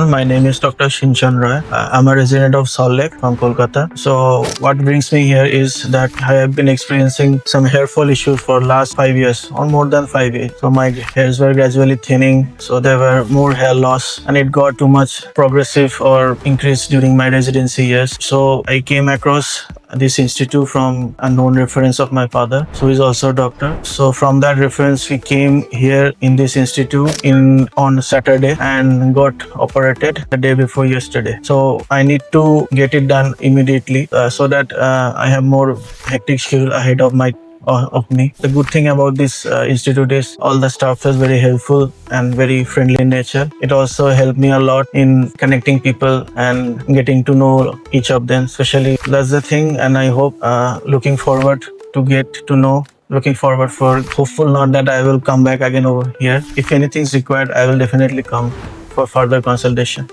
everyone. My name is Dr. Shinchan Roy. I'm a resident of Salt Lake from Kolkata. So what brings me here is that I have been experiencing some hair fall issues for last 5 years or more than 5 years. So my hairs were gradually thinning. So there were more hair loss and it got too much progressive or increased during my residency years. So I came across this institute from a known reference of my father, so he's also a doctor. So from that reference, we came here in this institute on Saturday and got operated the day before yesterday. So I need to get it done immediately so that I have more hectic schedule ahead of me. The good thing about this institute is all the staff is very helpful and very friendly in nature. It also helped me a lot in connecting people and getting to know each of them, especially that's the thing. And I hope looking forward to get to know, looking forward for hopeful not that I will come back again over here. If anything is required, I will definitely come for further consultation.